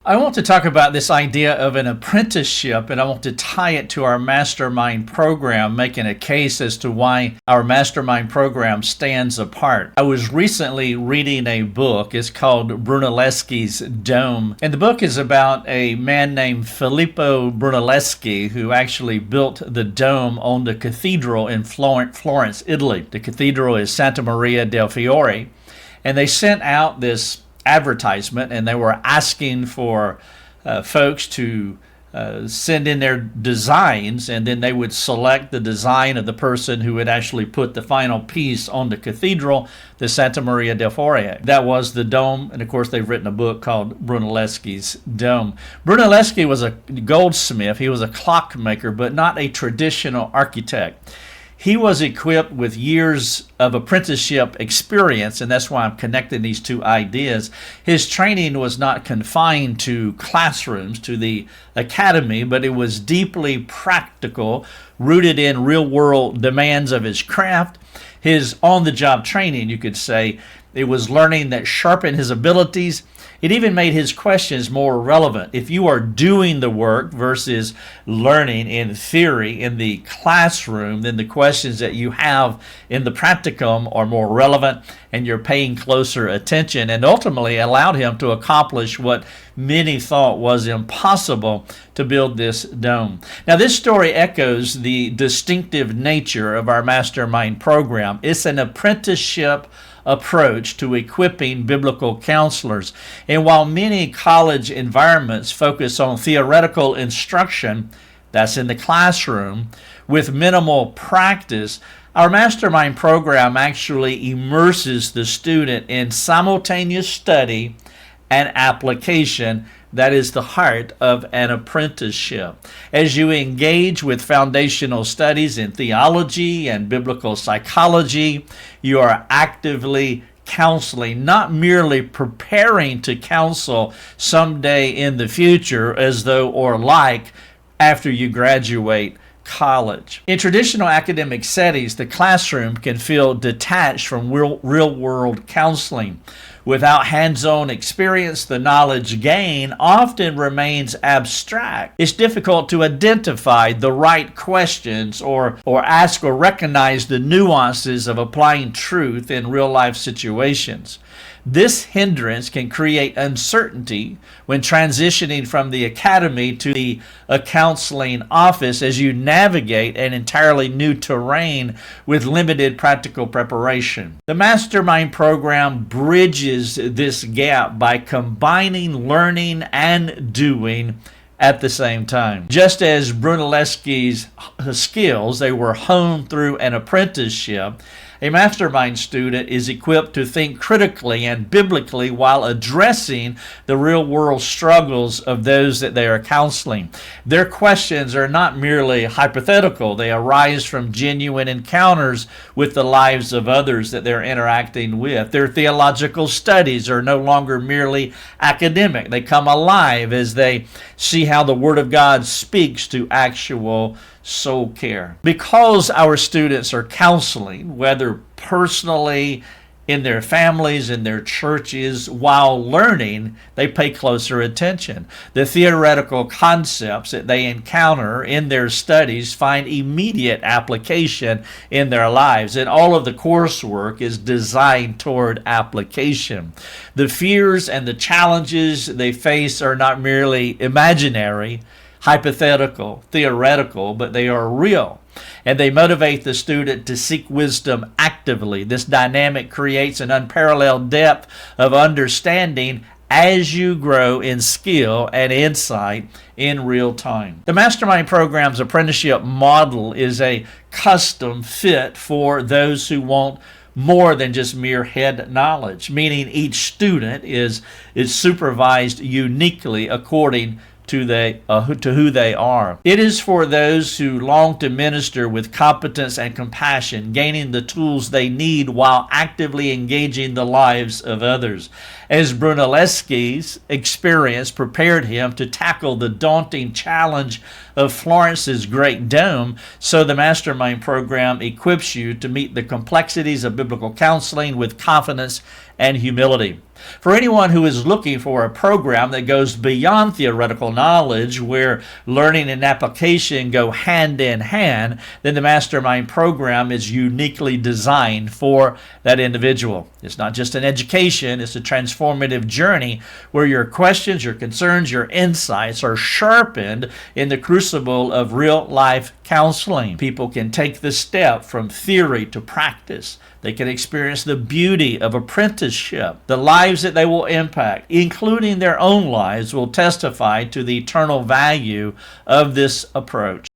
I want to talk about this idea of an apprenticeship, and I want to tie it to our mastermind program, making a case as to why our mastermind program stands apart. I was recently reading a book. It's called Brunelleschi's Dome, and the book is about a man named Filippo Brunelleschi who actually built the dome on the cathedral in Florence, Italy. The cathedral is Santa Maria del Fiore, and they sent out this advertisement, and they were asking for folks to send in their designs, and then they would select the design of the person who would actually put the final piece on the cathedral, the Santa Maria del Fiore. That was the dome, and of course they've written a book called Brunelleschi's Dome. Brunelleschi was a goldsmith. He was a clockmaker, but not a traditional architect. He was equipped with years of apprenticeship experience, and that's why I'm connecting these two ideas. His training was not confined to classrooms, to the academy, but it was deeply practical, rooted in real-world demands of his craft. His on-the-job training, you could say, it was learning that sharpened his abilities. It even made his questions more relevant. If you are doing the work versus learning in theory in the classroom, then the questions that you have in the practicum are more relevant and you're paying closer attention, and ultimately allowed him to accomplish what many thought was impossible, to build this dome. Now, this story echoes the distinctive nature of our mastermind program. It's an apprenticeship approach to equipping biblical counselors. And while many college environments focus on theoretical instruction, that's in the classroom, with minimal practice, our mastermind program actually immerses the student in simultaneous study and application. That is the heart of an apprenticeship. As you engage with foundational studies in theology and biblical psychology, you are actively counseling, not merely preparing to counsel someday in the future as though or like after you graduate college. In traditional academic settings, the classroom can feel detached from real-world counseling. Without hands-on experience, the knowledge gained often remains abstract. It's difficult to identify the right questions or ask or recognize the nuances of applying truth in real-life situations. This hindrance can create uncertainty when transitioning from the academy to the counseling office as you navigate an entirely new terrain with limited practical preparation. The Mastermind program bridges this gap by combining learning and doing at the same time. Just as Brunelleschi's skills, they were honed through an apprenticeship, a mastermind student is equipped to think critically and biblically while addressing the real-world struggles of those that they are counseling. Their questions are not merely hypothetical. They arise from genuine encounters with the lives of others that they're interacting with. Their theological studies are no longer merely academic. They come alive as they see how the Word of God speaks to actual soul care. Because our students are counseling, whether personally, in their families, in their churches, while learning, they pay closer attention. The theoretical concepts that they encounter in their studies find immediate application in their lives, and all of the coursework is designed toward application. The fears and the challenges they face are not merely imaginary, hypothetical, theoretical, but they are real. And they motivate the student to seek wisdom actively. This dynamic creates an unparalleled depth of understanding as you grow in skill and insight in real time. The Mastermind Program's apprenticeship model is a custom fit for those who want more than just mere head knowledge, meaning each student is supervised uniquely according to who they are. It is for those who long to minister with competence and compassion, gaining the tools they need while actively engaging the lives of others. As Brunelleschi's experience prepared him to tackle the daunting challenge of Florence's Great Dome, so the Mastermind program equips you to meet the complexities of biblical counseling with confidence and humility. For anyone who is looking for a program that goes beyond theoretical knowledge, where learning and application go hand in hand, then the Mastermind program is uniquely designed for that individual. It's not just an education, it's a transformative journey where your questions, your concerns, your insights are sharpened in the crucible of real life counseling. People can take the step from theory to practice. They can experience the beauty of apprenticeship. The lives that they will impact, including their own lives, will testify to the eternal value of this approach.